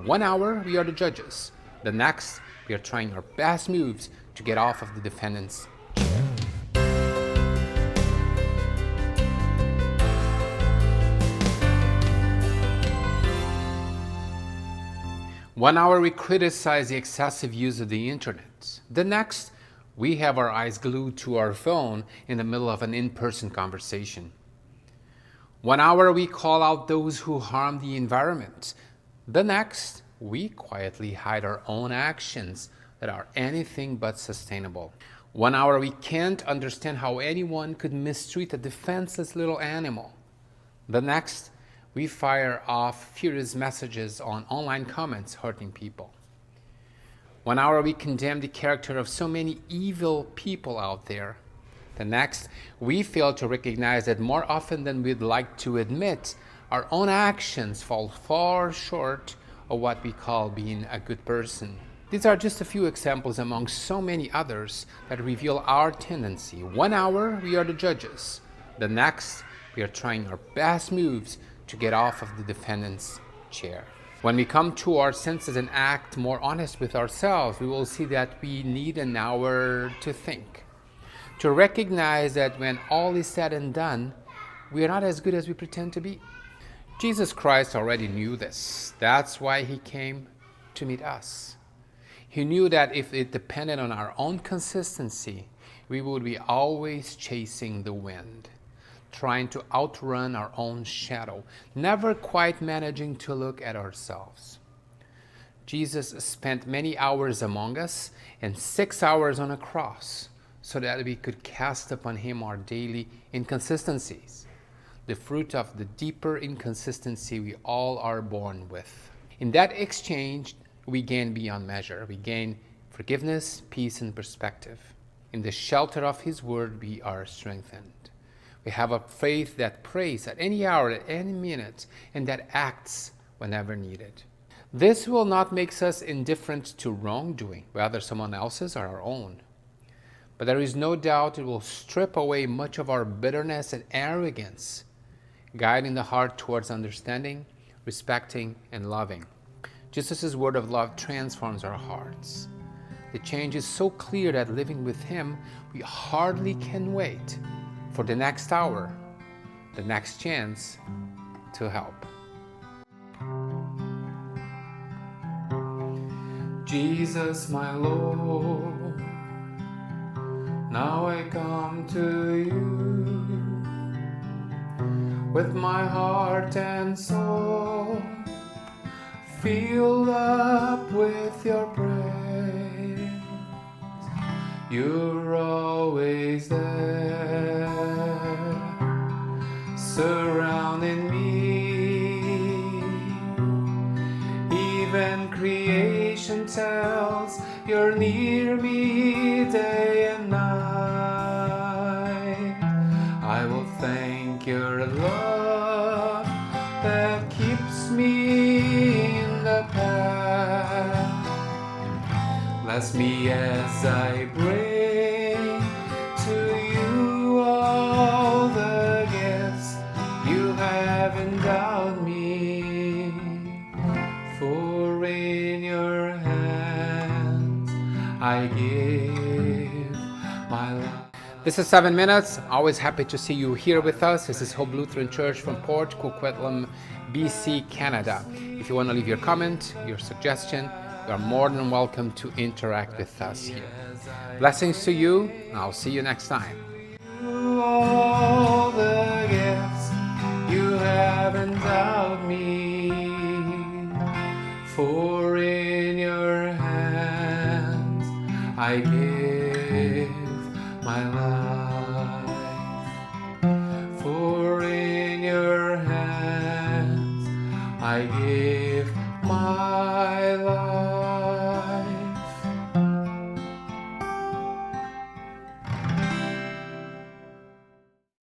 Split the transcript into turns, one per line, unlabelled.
1 hour, we are the judges. The next, we are trying our best moves to get off of the defendant's chair. 1 hour, we criticize the excessive use of the internet. The next, we have our eyes glued to our phone in the middle of an in-person conversation. 1 hour, we call out those who harm the environment. The next, we quietly hide our own actions that are anything but sustainable. 1 hour, we can't understand how anyone could mistreat a defenseless little animal. The next, we fire off furious messages on online comments hurting people. 1 hour, we condemn the character of so many evil people out there. The next, we fail to recognize that more often than we'd like to admit, our own actions fall far short of what we call being a good person. These are just a few examples among so many others that reveal our tendency. 1 hour, we are the judges. The next, we are trying our best moves to get off of the defendant's chair. When we come to our senses and act more honest with ourselves, we will see that we need an hour to think, to recognize that when all is said and done, we are not as good as we pretend to be. Jesus Christ already knew this. That's why he came to meet us. He knew that if it depended on our own consistency, we would be always chasing the wind, trying to outrun our own shadow, never quite managing to look at ourselves. Jesus spent many hours among us and 6 hours on a cross so that we could cast upon him our daily inconsistencies, the fruit of the deeper inconsistency we all are born with. In that exchange, we gain beyond measure. We gain forgiveness, peace, and perspective. In the shelter of his word, we are strengthened. We have a faith that prays at any hour, at any minute, and that acts whenever needed. This will not make us indifferent to wrongdoing, whether someone else's or our own. But there is no doubt it will strip away much of our bitterness and arrogance, guiding the heart towards understanding, respecting, and loving. Jesus' word of love transforms our hearts. The change is so clear that living with him, we hardly can wait for the next hour, the next chance to help. Jesus, my Lord, now I come to you with my heart and soul filled up with your praise. You're always there, surrounding me. Even creation tells you're near me day and night. I will thank your love that keeps me in the path. Bless me as I bring to you all the gifts you have endowed me. For in your hands I give my life. This is 7 Minutes. Always happy to see you here with us. This is Hope Lutheran Church from Port Coquitlam, BC, Canada. If you want to leave your comment, your suggestion, you are more than welcome to interact with us here. Blessings to you, and I'll see you next time. All the gifts you have endowed me, for in your hands I give my life. For in your hands I give my life.